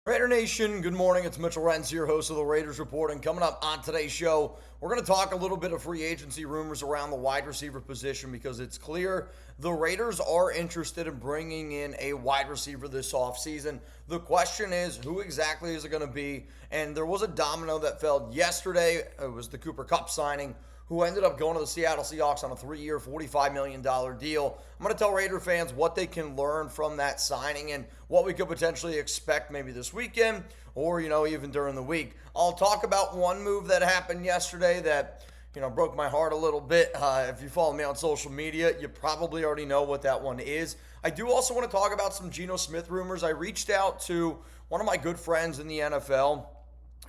Raider Nation, good morning. It's Mitchell Renz here, host of the Raiders Report. And coming up on today's show, we're going to talk a little bit of free agency rumors around the wide receiver position because it's clear the Raiders are interested in bringing in a wide receiver this offseason. The question is, who exactly is it going to be? And there was a domino that fell yesterday. It was the Cooper Kupp signing, who ended up going to the Seattle Seahawks on a 3-year, $45 million deal. I'm going to tell Raider fans what they can learn from that signing and what we could potentially expect maybe this weekend or, even during the week. I'll talk about one move that happened yesterday that, broke my heart a little bit. If you follow me on social media, you probably already know what that one is. I do also want to talk about some Geno Smith rumors. I reached out to one of my good friends in the NFL.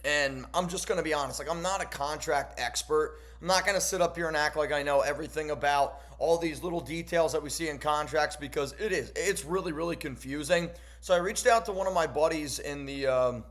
And I'm just going to be honest, I'm not a contract expert. I'm not going to sit up here and act like I know everything about all these little details that we see in contracts because it's really, really confusing. So I reached out to one of my buddies in the,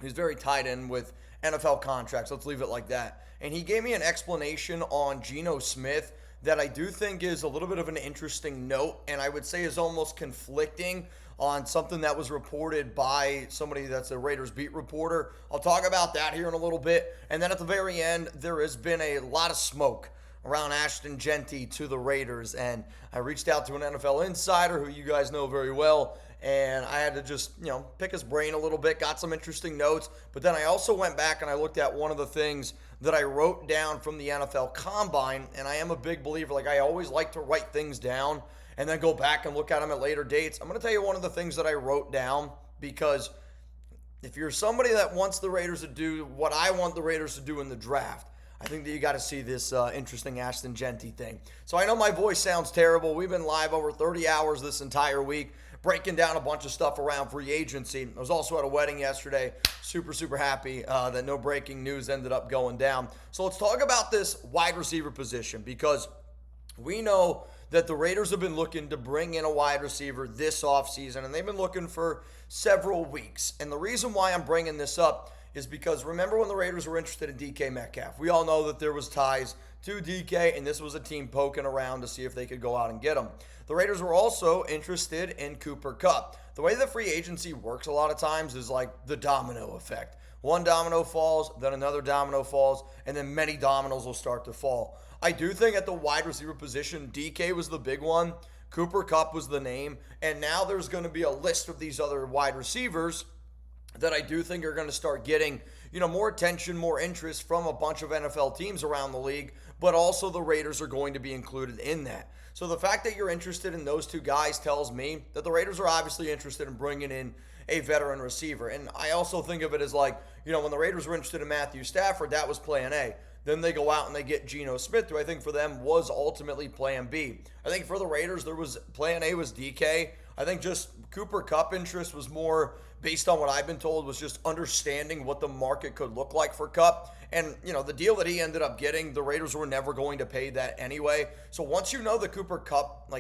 who's very tied in with NFL contracts. Let's leave it like that. And he gave me an explanation on Geno Smith that I do think is a little bit of an interesting note, and I would say is almost conflicting on something that was reported by somebody that's a Raiders beat reporter. I'll talk about that here in a little bit. And then at the very end, there has been a lot of smoke around Ashton Jeanty to the Raiders. And I reached out to an NFL insider who you guys know very well, and I had to just, pick his brain a little bit, got some interesting notes. But then I also went back and I looked at one of the things that I wrote down from the NFL Combine, and I am a big believer. I always like to write things down and then go back and look at them at later dates. I'm going to tell you one of the things that I wrote down because if you're somebody that wants the Raiders to do what I want the Raiders to do in the draft, I think that you got to see this interesting Ashton Jeanty thing. So I know my voice sounds terrible. We've been live over 30 hours this entire week, breaking down a bunch of stuff around free agency. I was also at a wedding yesterday. Super, super happy that no breaking news ended up going down. So let's talk about this wide receiver position because we know that the Raiders have been looking to bring in a wide receiver this offseason, and they've been looking for several weeks. And the reason why I'm bringing this up is because remember when the Raiders were interested in DK Metcalf? We all know that there was ties to DK, and this was a team poking around to see if they could go out and get him. The Raiders were also interested in Cooper Kupp. The way the free agency works a lot of times is like the domino effect. One domino falls, then another domino falls, and then many dominoes will start to fall. I do think at the wide receiver position, DK was the big one. Cooper Kupp was the name. And now there's going to be a list of these other wide receivers that I do think are going to start getting, more attention, more interest from a bunch of NFL teams around the league, but also the Raiders are going to be included in that. So the fact that you're interested in those two guys tells me that the Raiders are obviously interested in bringing in a veteran receiver. And I also think of it as when the Raiders were interested in Matthew Stafford, that was plan A. Then they go out and they get Geno Smith, who I think for them was ultimately plan B. I think for the Raiders, plan A was DK. I think just Cooper Kupp interest was more based on what I've been told was just understanding what the market could look like for Kupp. And, the deal that he ended up getting, the Raiders were never going to pay that anyway. So once you know the Cooper Kupp,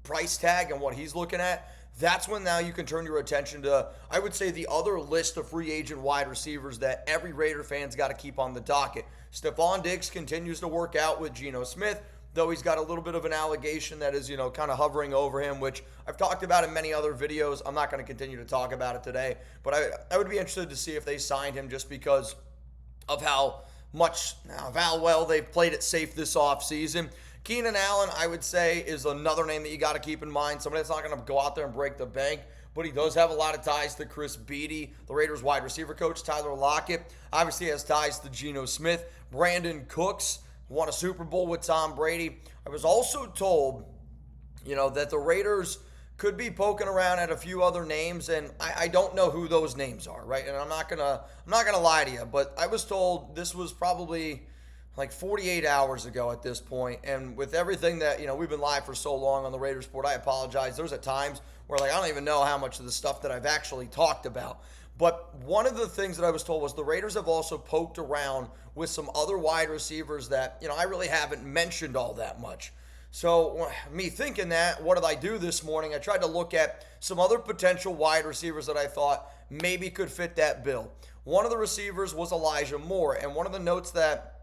price tag and what he's looking at, that's when now you can turn your attention to, I would say, the other list of free agent wide receivers that every Raider fan's got to keep on the docket. Stefon Diggs continues to work out with Geno Smith, though he's got a little bit of an allegation that is, kind of hovering over him, which I've talked about in many other videos. I'm not going to continue to talk about it today, but I would be interested to see if they signed him just because of how well they've played it safe this offseason. Keenan Allen, I would say, is another name that you got to keep in mind. Somebody that's not going to go out there and break the bank, but he does have a lot of ties to Chris Beatty, the Raiders wide receiver coach. Tyler Lockett obviously has ties to Geno Smith. Brandin Cooks won a Super Bowl with Tom Brady. I was also told, that the Raiders could be poking around at a few other names, and I don't know who those names are, right? And I'm not gonna lie to you, but I was told this was probably 48 hours ago at this point. And with everything that, we've been live for so long on the Raiders Report, I apologize. There's at times where I don't even know how much of the stuff that I've actually talked about. But one of the things that I was told was the Raiders have also poked around with some other wide receivers that, I really haven't mentioned all that much. So me thinking that, what did I do this morning? I tried to look at some other potential wide receivers that I thought maybe could fit that bill. One of the receivers was Elijah Moore. And one of the notes that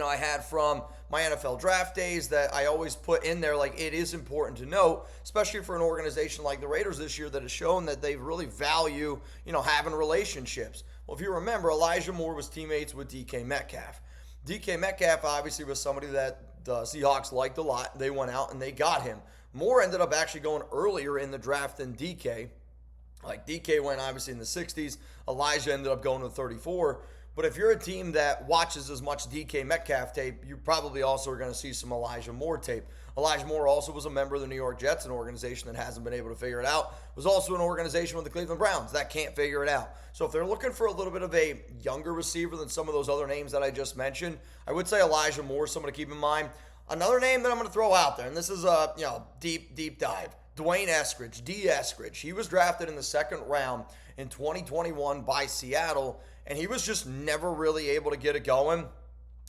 I had from my NFL draft days that I always put in there. Like, it is important to note, especially for an organization like the Raiders this year that has shown that they really value, having relationships. Well, if you remember, Elijah Moore was teammates with DK Metcalf. DK Metcalf obviously was somebody that the Seahawks liked a lot. They went out and they got him. Moore ended up actually going earlier in the draft than DK. Like, DK went obviously in the 60s. Elijah ended up going to 34. But if you're a team that watches as much DK Metcalf tape, you probably also are going to see some Elijah Moore tape. Elijah Moore also was a member of the New York Jets, an organization that hasn't been able to figure it out. Was also an organization with the Cleveland Browns that can't figure it out. So if they're looking for a little bit of a younger receiver than some of those other names that I just mentioned, I would say Elijah Moore is someone to keep in mind. Another name that I'm going to throw out there, and this is a deep dive, Dwayne Eskridge, D. Eskridge. He was drafted in the second round in 2021 by Seattle, and he was just never really able to get it going.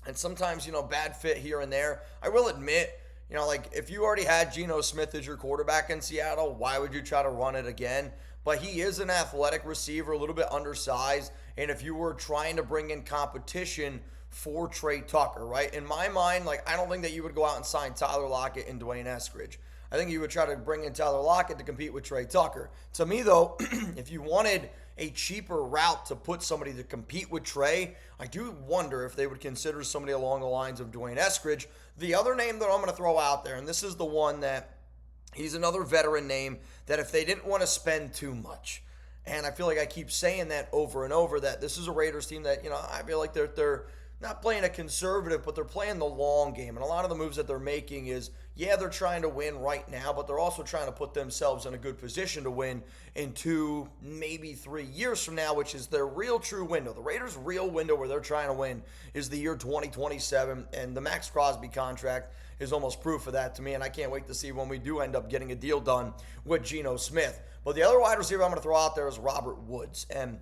And sometimes, bad fit here and there. I will admit, if you already had Geno Smith as your quarterback in Seattle, why would you try to run it again? But he is an athletic receiver, a little bit undersized. And if you were trying to bring in competition for Trey Tucker, right? In my mind, I don't think that you would go out and sign Tyler Lockett and Dwayne Eskridge. I think you would try to bring in Tyler Lockett to compete with Trey Tucker. To me, though, if you wanted a cheaper route to put somebody to compete with Trey, I do wonder if they would consider somebody along the lines of Dwayne Eskridge. The other name that I'm going to throw out there, and this is the one that he's another veteran name, that if they didn't want to spend too much, and I feel like I keep saying that over and over, that this is a Raiders team that, I feel like they're not playing a conservative, but they're playing the long game. And a lot of the moves that they're making is, they're trying to win right now, but they're also trying to put themselves in a good position to win in 2, maybe 3 years from now, which is their real true window. The Raiders' real window where they're trying to win is the year 2027, and the Max Crosby contract is almost proof of that to me, and I can't wait to see when we do end up getting a deal done with Geno Smith. But the other wide receiver I'm going to throw out there is Robert Woods, and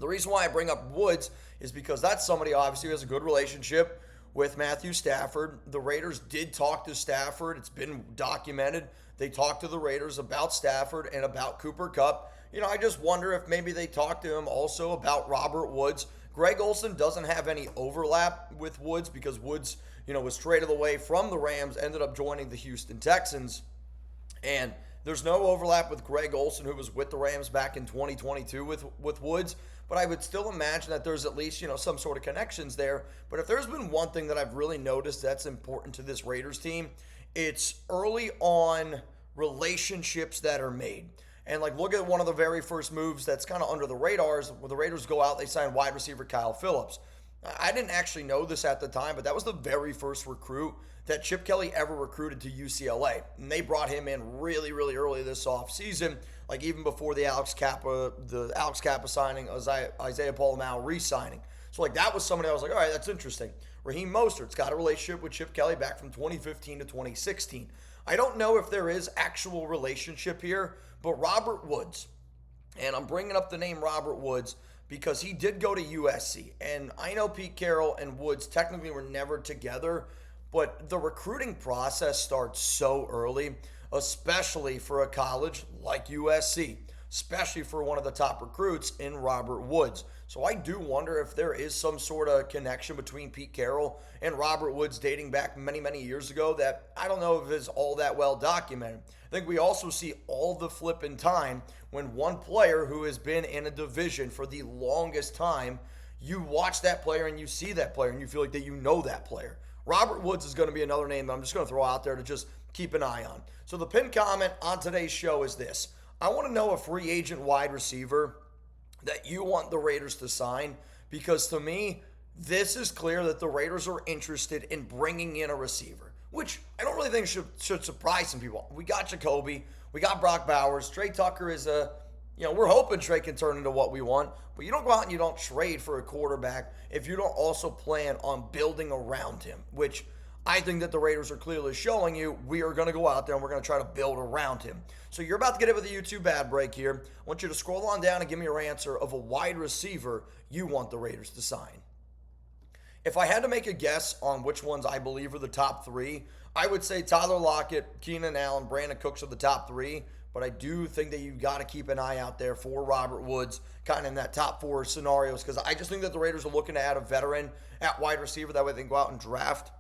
the reason why I bring up Woods is because that's somebody obviously who has a good relationship with Matthew Stafford. The Raiders did talk to Stafford. It's been documented. They talked to the Raiders about Stafford and about Cooper Kupp. I just wonder if maybe they talked to him also about Robert Woods. Greg Olsen doesn't have any overlap with Woods because Woods, was traded away from the Rams, ended up joining the Houston Texans. And there's no overlap with Greg Olsen, who was with the Rams back in 2022 with Woods. But I would still imagine that there's at least, some sort of connections there. But if there's been one thing that I've really noticed that's important to this Raiders team, it's early on relationships that are made. And look at one of the very first moves that's kind of under the radars. When the Raiders go out, they sign wide receiver Kyle Phillips. I didn't actually know this at the time, but that was the very first recruit that Chip Kelly ever recruited to UCLA. And they brought him in really, really early this offseason, even before the Alex Kappa signing, Isaiah Polamau re-signing. So that was somebody I was like, all right, that's interesting. Raheem Mostert's got a relationship with Chip Kelly back from 2015 to 2016. I don't know if there is actual relationship here, but Robert Woods, and I'm bringing up the name Robert Woods because he did go to USC. And I know Pete Carroll and Woods technically were never together, but the recruiting process starts so early, especially for a college like USC, especially for one of the top recruits in Robert Woods. So I do wonder if there is some sort of connection between Pete Carroll and Robert Woods dating back many, many years ago that I don't know if is all that well documented. I think we also see all the flip in time when one player who has been in a division for the longest time, you watch that player and you see that player and you feel like that you know that player. Robert Woods is going to be another name that I'm just going to throw out there to just keep an eye on. So the pinned comment on today's show is this. I want to know a free agent wide receiver that you want the Raiders to sign, because to me, this is clear that the Raiders are interested in bringing in a receiver, which I don't really think should surprise some people. We got Jacoby, we got Brock Bowers, Trey Tucker is we're hoping Trey can turn into what we want, but you don't go out and you don't trade for a quarterback if you don't also plan on building around him, which I think that the Raiders are clearly showing you we are going to go out there and we're going to try to build around him. So you're about to get it with a YouTube ad break here. I want you to scroll on down and give me your answer of a wide receiver you want the Raiders to sign. If I had to make a guess on which ones I believe are the top three, I would say Tyler Lockett, Keenan Allen, Brandin Cooks are the top three. but I do think that you've got to keep an eye out there for Robert Woods, kind of in that top 4 scenarios, because I just think that the Raiders are looking to add a veteran at wide receiver. That way they can go out and draft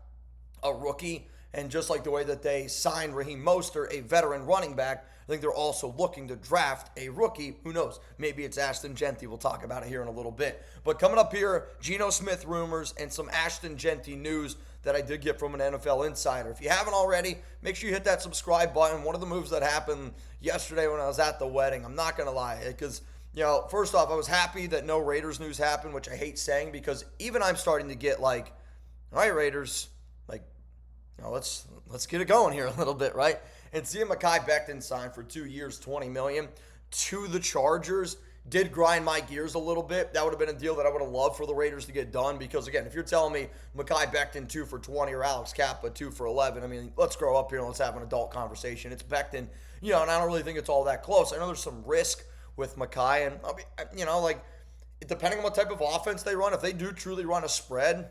a rookie. And just like the way that they signed Raheem Mostert, a veteran running back, I think they're also looking to draft a rookie. Who knows? Maybe it's Ashton Jeanty. We'll talk about it here in a little bit. But coming up here, Geno Smith rumors and some Ashton Jeanty news that I did get from an NFL insider. If you haven't already, make sure you hit that subscribe button. One of the moves that happened yesterday when I was at the wedding, I'm not going to lie, because, first off, I was happy that no Raiders news happened, which I hate saying, because even I'm starting to get like, all right, Raiders, let's get it going here a little bit, right? And seeing Mekhi Becton sign for 2 years, $20 million to the Chargers did grind my gears a little bit. That would have been a deal that I would have loved for the Raiders to get done, because, again, if you're telling me Mekhi Becton 2 for 20 or Alex Kappa 2 for 11, I mean, let's grow up here and let's have an adult conversation. It's Becton, and I don't really think it's all that close. I know there's some risk with Mekhi, and, depending on what type of offense they run, if they do truly run a spread,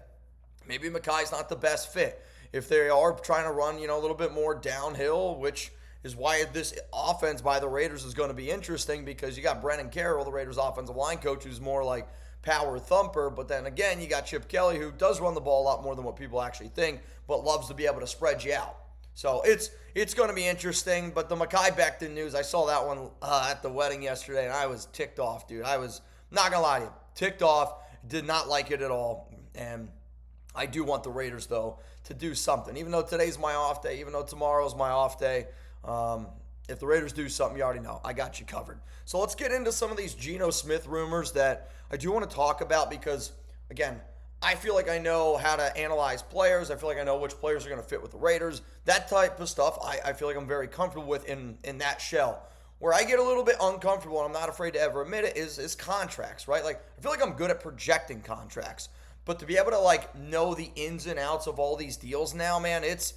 maybe Mekhi's not the best fit. If they are trying to run, a little bit more downhill, which is why this offense by the Raiders is going to be interesting, because you got Brennan Carroll, the Raiders offensive line coach, who's more like power thumper. But then again, you got Chip Kelly, who does run the ball a lot more than what people actually think, but loves to be able to spread you out. So it's going to be interesting. But the Mekhi Becton news, I saw that one at the wedding yesterday, and I was ticked off, dude. I was not going to lie to you. Ticked off. Did not like it at all. And I do want the Raiders, though, to do something. Even though today's my off day, even though tomorrow's my off day, if the Raiders do something, you already know. I got you covered. So let's get into some of these Geno Smith rumors that I do want to talk about, because, again, I feel like I know how to analyze players. I feel like I know which players are going to fit with the Raiders. That type of stuff, I feel like I'm very comfortable with in that shell. Where I get a little bit uncomfortable, and I'm not afraid to ever admit it, is contracts, right? Like, I feel like I'm good at projecting contracts. But to be able to, know the ins and outs of all these deals now, man, it's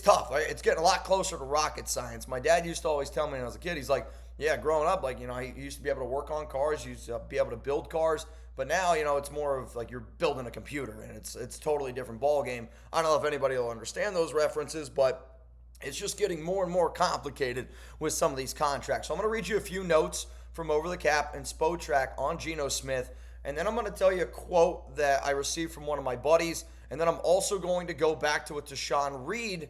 tough. Right? It's getting a lot closer to rocket science. My dad used to always tell me when I was a kid, he's like, yeah, growing up, he used to be able to work on cars, he used to be able to build cars. But now, it's more of like you're building a computer, and it's a totally different ball game. I don't know if anybody will understand those references, but it's just getting more and more complicated with some of these contracts. So I'm going to read you a few notes from Over the Cap and Spytek on Geno Smith. And then I'm going to tell you a quote that I received from one of my buddies. And then I'm also going to go back to a Tashawn Reed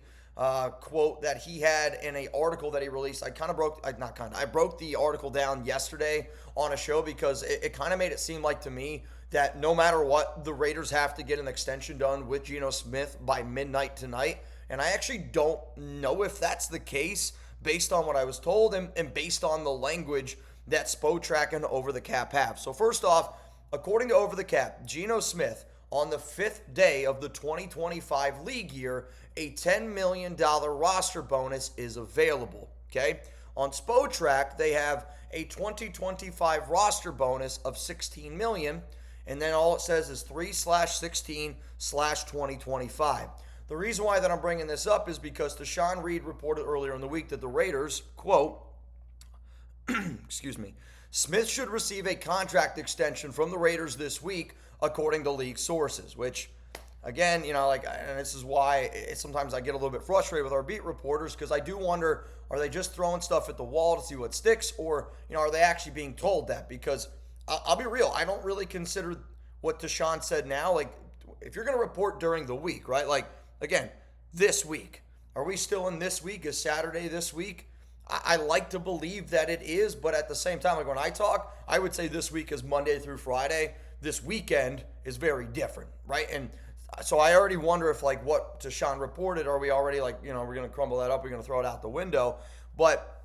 quote that he had in an article that he released. I broke the article down yesterday on a show, because it kind of made it seem like to me that no matter what, the Raiders have to get an extension done with Geno Smith by midnight tonight. And I actually don't know if that's the case based on what I was told and based on the language that Spytek and Over the Cap have. So first off, according to Over the Cap, Geno Smith, on the 5th day of the 2025 league year, a $10 million roster bonus is available, okay? On Spytek, they have a 2025 roster bonus of $16 million, and then all it says is 3/16/2025. The reason why that I'm bringing this up is because Tashawn Reed reported earlier in the week that the Raiders, quote, excuse me, Smith should receive a contract extension from the Raiders this week, according to league sources, which, again, and this is why sometimes I get a little bit frustrated with our beat reporters, because I do wonder, are they just throwing stuff at the wall to see what sticks, or, are they actually being told that? Because I'll be real, I don't really consider what Tashawn said now, if you're going to report during the week, right? Again, this week. Are we still in this week? Is Saturday this week? I like to believe that it is, but at the same time, when I talk, I would say this week is Monday through Friday. This weekend is very different, right? And so I already wonder if, what Tashawn reported, are we already, we're going to crumble that up, we're going to throw it out the window. But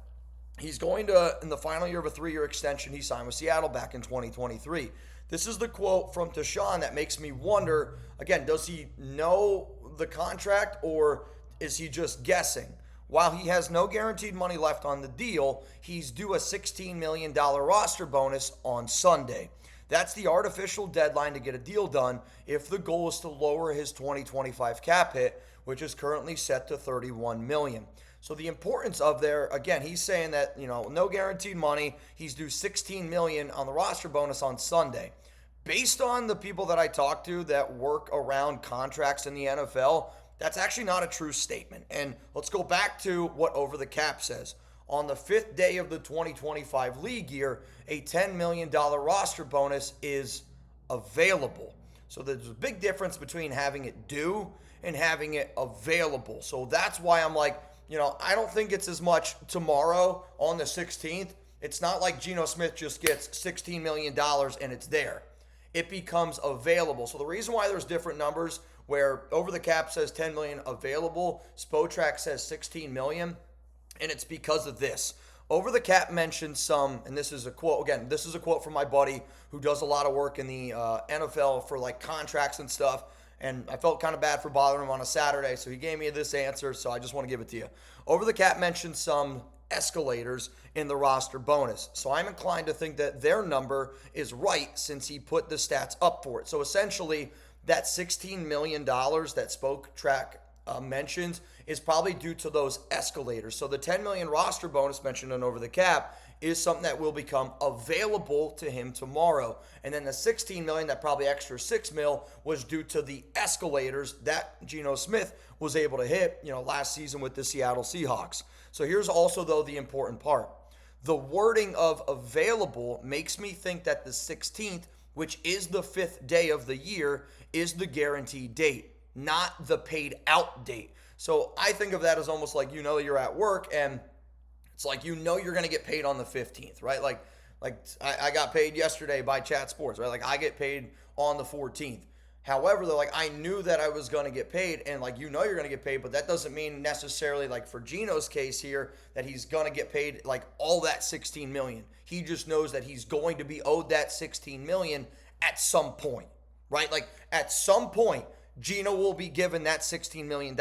he's going to, in the final year of a 3-year extension, he signed with Seattle back in 2023. This is the quote from Tashawn that makes me wonder, again, does he know the contract, or is he just guessing? While he has no guaranteed money left on the deal, he's due a $16 million roster bonus on Sunday. That's the artificial deadline to get a deal done if the goal is to lower his 2025 cap hit, which is currently set to $31 million. So the importance of there, again, he's saying that, no guaranteed money. He's due $16 million on the roster bonus on Sunday. Based on the people that I talk to that work around contracts in the NFL, that's actually not a true statement. And let's go back to what Over the Cap says. on the 5th day of the 2025 league year, a $10 million roster bonus is available. So there's a big difference between having it due and having it available. So that's why I'm like, I don't think it's as much tomorrow on the 16th. It's not like Geno Smith just gets $16 million and it's there. It becomes available. So the reason why there's different numbers where Over the Cap says 10 million available, Spotrac says 16 million, and it's because of this. Over the Cap mentioned some, and this is a quote, again, this is a quote from my buddy who does a lot of work in the NFL for like contracts and stuff, and I felt kind of bad for bothering him on a Saturday, so he gave me this answer, so I just want to give it to you. Over the Cap mentioned some escalators in the roster bonus. So I'm inclined to think that their number is right since he put the stats up for it. So essentially, that $16 million that Spotrac mentions is probably due to those escalators. So the $10 million roster bonus mentioned on Over the Cap is something that will become available to him tomorrow. And then the $16 million, that probably extra $6 million, was due to the escalators that Geno Smith was able to hit, last season with the Seattle Seahawks. So here's also, though, the important part. The wording of available makes me think that the 16th, which is the 5th day of the year, is the guaranteed date, not the paid out date. So I think of that as almost like, you're at work and it's like, you're going to get paid on the 15th, right? Like I got paid yesterday by Chat Sports, right? Like I get paid on the 14th. However, though, I knew that I was going to get paid, and you're going to get paid, but that doesn't mean necessarily, for Geno's case here, that he's going to get paid all that $16 million. He just knows that he's going to be owed that $16 million at some point, right? At some point, Geno will be given that $16 million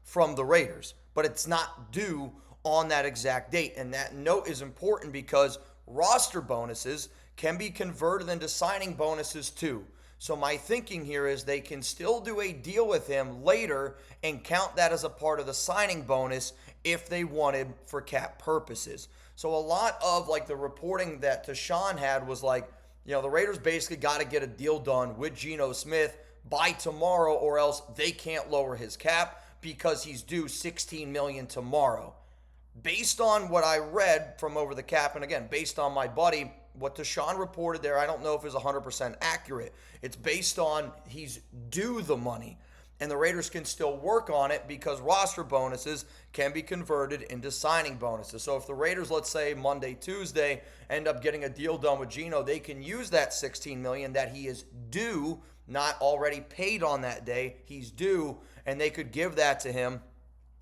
from the Raiders, but it's not due on that exact date. And that note is important because roster bonuses can be converted into signing bonuses too. So my thinking here is they can still do a deal with him later and count that as a part of the signing bonus if they wanted for cap purposes. So a lot of the reporting that Tashawn had was the Raiders basically got to get a deal done with Geno Smith by tomorrow or else they can't lower his cap because he's due $16 million tomorrow. Based on what I read from Over the Cap, and again, based on my buddy, what Tashawn reported there, I don't know if it's 100% accurate. It's based on he's due the money, and the Raiders can still work on it because roster bonuses can be converted into signing bonuses. So if the Raiders, let's say Monday, Tuesday, end up getting a deal done with Geno, they can use that $16 million that he is due, not already paid on that day. He's due, and they could give that to him,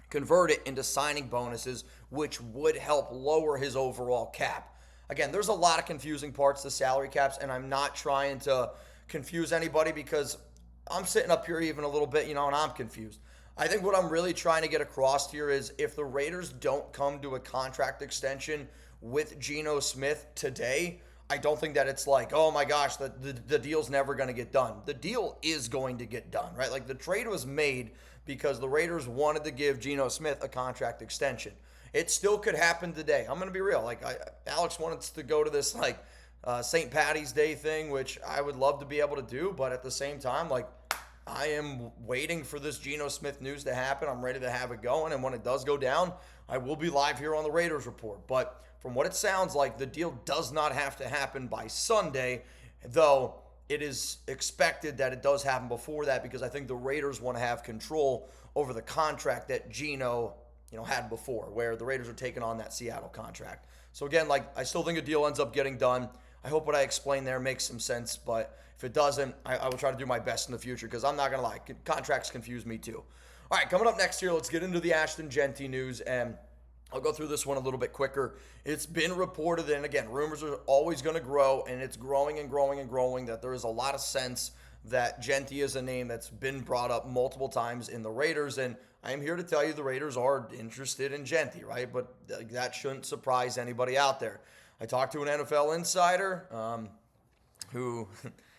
convert it into signing bonuses, which would help lower his overall cap. Again, there's a lot of confusing parts to salary caps, and I'm not trying to confuse anybody because I'm sitting up here even a little bit, and I'm confused. I think what I'm really trying to get across here is if the Raiders don't come to a contract extension with Geno Smith today, I don't think that it's oh my gosh, the deal's never going to get done. The deal is going to get done, right? The trade was made because the Raiders wanted to give Geno Smith a contract extension. It still could happen today. I'm going to be real. Alex wanted us to go to this St. Patty's Day thing, which I would love to be able to do, but at the same time, I am waiting for this Geno Smith news to happen. I'm ready to have it going, and when it does go down, I will be live here on the Raiders Report. But from what it sounds like, the deal does not have to happen by Sunday, though it is expected that it does happen before that because I think the Raiders want to have control over the contract that Geno had before, where the Raiders are taking on that Seattle contract. So again, I still think a deal ends up getting done. I hope what I explained there makes some sense, but if it doesn't, I will try to do my best in the future because I'm not going to lie, contracts confuse me too. All right, coming up next here, let's get into the Ashton Jeanty news, and I'll go through this one a little bit quicker. It's been reported, and again, rumors are always going to grow, and it's growing and growing and growing, that there is a lot of sense that Jeanty is a name that's been brought up multiple times in the Raiders, and I am here to tell you the Raiders are interested in Jeanty, right? But that shouldn't surprise anybody out there. I talked to an NFL insider who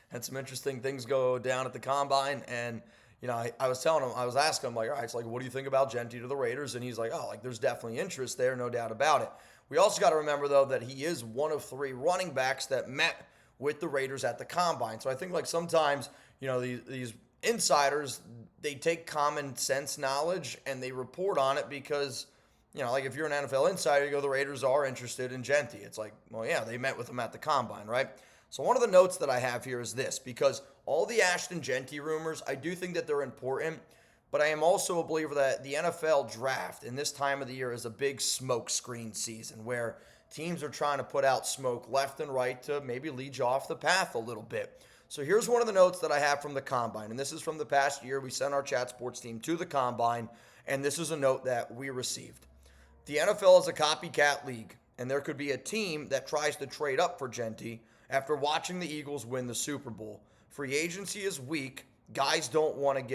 had some interesting things go down at the Combine, and I was telling him, I was asking him, all right, it's what do you think about Jeanty to the Raiders? And he's like, there's definitely interest there, no doubt about it. We also got to remember, though, that he is one of 3 running backs that met with the Raiders at the Combine. So I think sometimes, these insiders, they take common sense knowledge and they report on it because, like if you're an NFL insider, you go, the Raiders are interested in Jeanty. It's like, well, yeah, they met with him at the Combine, right? So one of the notes that I have here is this, because all the Ashton Jeanty rumors, I do think that they're important, but I am also a believer that the NFL draft in this time of the year is a big smoke screen season where teams are trying to put out smoke left and right to maybe lead you off the path a little bit. So here's one of the notes that I have from the Combine, and this is from the past year. We sent our Chat Sports team to the Combine, and this is a note that we received. The NFL is a copycat league, and there could be a team that tries to trade up for Jeanty after watching the Eagles win the Super Bowl. Free agency is weak. Guys won't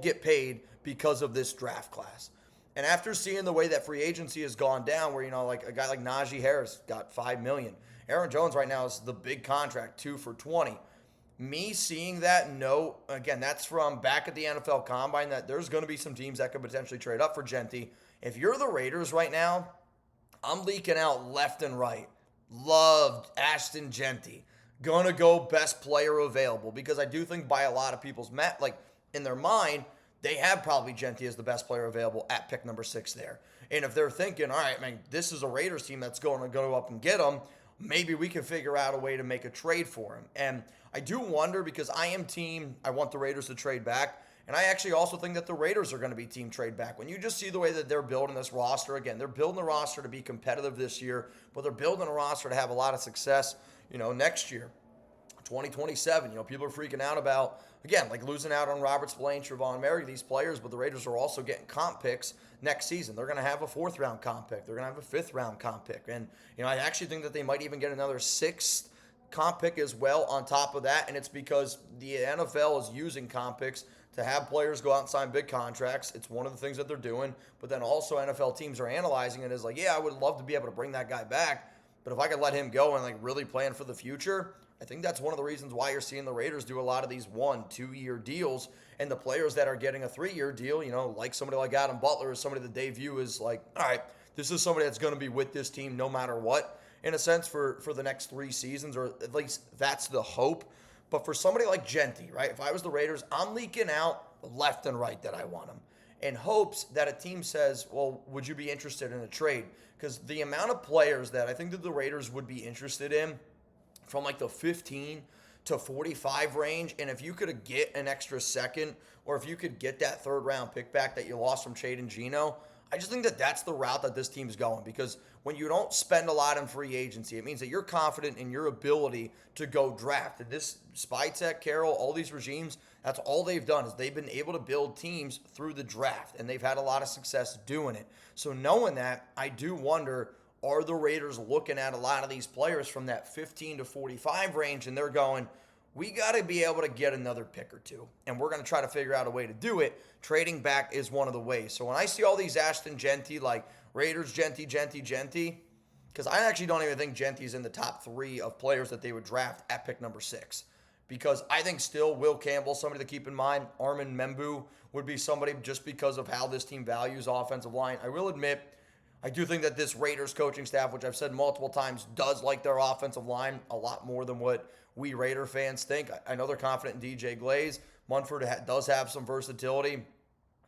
get paid because of this draft class. And after seeing the way that free agency has gone down, where, like a guy like Najee Harris got $5 million. Aaron Jones right now is the big contract, 2 for $20. Me seeing that, no, again, that's from back at the NFL Combine, that there's going to be some teams that could potentially trade up for Jeanty. If you're the Raiders right now, I'm leaking out left and right. Loved Ashton Jeanty. Gonna go best player available, because I do think by a lot of people's in their mind, they have probably Jeanty as the best player available at pick number 6 there. And if they're thinking, all right, man, this is a Raiders team that's going to go up and get him, maybe we can figure out a way to make a trade for him. And I do wonder, because I want the Raiders to trade back. And I actually also think that the Raiders are going to be team trade back. When you just see the way that they're building this roster, again, they're building the roster to be competitive this year, but they're building a roster to have a lot of success, next year. 2027, people are freaking out about, again, like losing out on Robert Spillane, Trevon Merrick, these players, but the Raiders are also getting comp picks next season. They're going to have a 4th-round comp pick. They're going to have a 5th-round comp pick. And, I actually think that they might even get another 6th comp pick as well on top of that, and it's because the NFL is using comp picks to have players go out and sign big contracts. It's one of the things that they're doing, but then also NFL teams are analyzing it as like, yeah, I would love to be able to bring that guy back, but if I could let him go and really plan for the future, I think that's one of the reasons why you're seeing the Raiders do a lot of these 1-2-year deals, and the players that are getting a 3-year deal, like somebody like Adam Butler is somebody that they view as like, all right, this is somebody that's going to be with this team no matter what, in a sense, for the next 3 seasons, or at least that's the hope. But for somebody like Jeanty, right, if I was the Raiders, I'm leaking out left and right that I want him, in hopes that a team says, well, would you be interested in a trade? Because the amount of players that I think that the Raiders would be interested in from the 15 to 45 range, and if you could get an extra second, or if you could get that 3rd-round pick back that you lost from Chade and Geno, I just think that that's the route that this team's going, because when you don't spend a lot in free agency, it means that you're confident in your ability to go draft. And this Spytek, Carroll, all these regimes, that's all they've done, is they've been able to build teams through the draft, and they've had a lot of success doing it. So knowing that, I do wonder, are the Raiders looking at a lot of these players from that 15 to 45 range, and they're going, we got to be able to get another pick or 2, and we're going to try to figure out a way to do it. Trading back is one of the ways. So when I see all these Ashton Jeanty, like Raiders Jeanty, because I actually don't even think Jeanty's in the top 3 of players that they would draft at pick number 6. Because I think still Will Campbell, somebody to keep in mind. Armin Membu would be somebody, just because of how this team values offensive line. I will admit, I do think that this Raiders coaching staff, which I've said multiple times, does like their offensive line a lot more than what we Raider fans think. I know they're confident in DJ Glaze. Munford does have some versatility.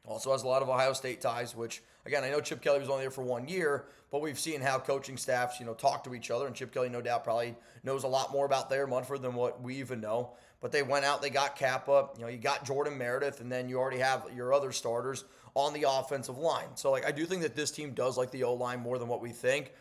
Also has a lot of Ohio State ties, which, again, I know Chip Kelly was only there for 1 year, but we've seen how coaching staffs, talk to each other, and Chip Kelly, no doubt, probably knows a lot more about their Munford than what we even know. But they went out, they got Kappa, you got Jordan Meredith, and then you already have your other starters on the offensive line. So, I do think that this team does like the O-line more than what we think.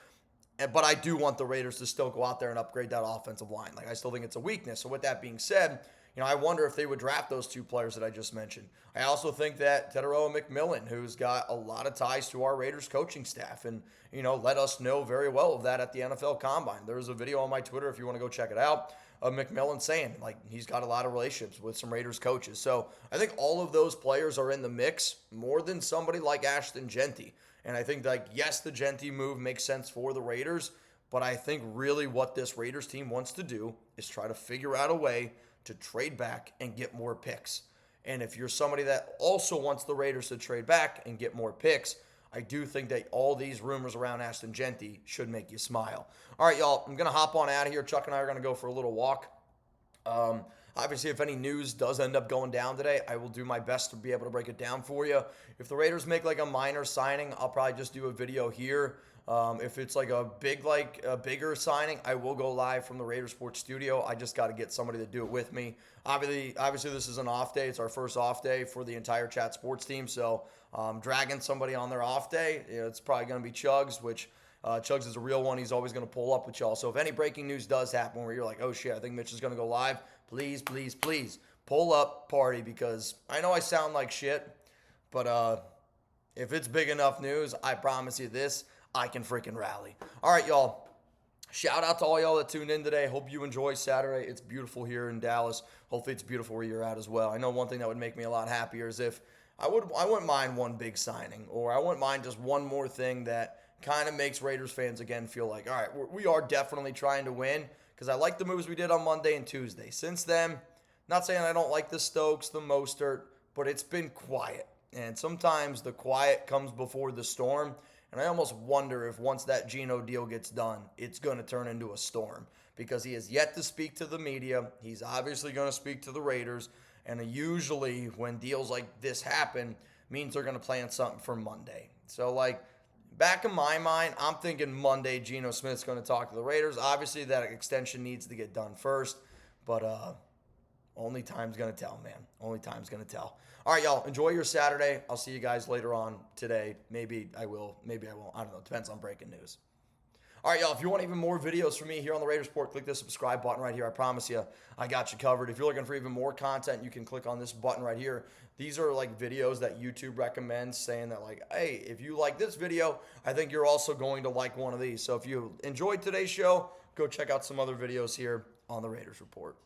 But I do want the Raiders to still go out there and upgrade that offensive line. I still think it's a weakness. So with that being said, I wonder if they would draft those 2 players that I just mentioned. I also think that Teteroa McMillan, who's got a lot of ties to our Raiders coaching staff, and, let us know very well of that at the NFL Combine. There's a video on my Twitter if you want to go check it out, of McMillan saying, he's got a lot of relationships with some Raiders coaches. So I think all of those players are in the mix more than somebody like Ashton Jeanty. And I think, yes, the Jeanty move makes sense for the Raiders, but I think really what this Raiders team wants to do is try to figure out a way to trade back and get more picks. And if you're somebody that also wants the Raiders to trade back and get more picks, I do think that all these rumors around Ashton Jeanty should make you smile. All right, y'all, I'm going to hop on out of here. Chuck and I are going to go for a little walk. Obviously, if any news does end up going down today, I will do my best to be able to break it down for you. If the Raiders make like a minor signing, I'll probably just do a video here. If it's like a bigger signing, I will go live from the Raiders Sports Studio. I just got to get somebody to do it with me. Obviously, this is an off day. It's our first off day for the entire Chat Sports team. So dragging somebody on their off day, it's probably going to be Chugs, which Chugs is a real one. He's always going to pull up with y'all. So if any breaking news does happen where you're like, oh shit, I think Mitch is going to go live, please, please, please pull up, party, because I know I sound like shit, but if it's big enough news, I promise you this, I can freaking rally. All right, y'all. Shout out to all y'all that tuned in today. Hope you enjoy Saturday. It's beautiful here in Dallas. Hopefully it's beautiful where you're at as well. I know one thing that would make me a lot happier is if I wouldn't mind one big signing, or I wouldn't mind just one more thing that kind of makes Raiders fans again feel like, all right, we are definitely trying to win, because I like the moves we did on Monday and Tuesday. Since then, not saying I don't like the Stokes, the Mostert, but it's been quiet. And sometimes the quiet comes before the storm. And I almost wonder if once that Geno deal gets done, it's going to turn into a storm, because he has yet to speak to the media. He's obviously going to speak to the Raiders. And usually when deals like this happen, means they're going to plan something for Monday. So, like, back in my mind, I'm thinking Monday Geno Smith's going to talk to the Raiders. Obviously, that extension needs to get done first. But only time's going to tell, man. Only time's going to tell. All right, y'all. Enjoy your Saturday. I'll see you guys later on today. Maybe I will. Maybe I won't. I don't know. It depends on breaking news. All right, y'all. If you want even more videos from me here on the Raiders Report, click the subscribe button right here. I promise you, I got you covered. If you're looking for even more content, you can click on this button right here. These are like videos that YouTube recommends, saying that like, hey, if you like this video, I think you're also going to like one of these. So if you enjoyed today's show, go check out some other videos here on the Raiders Report.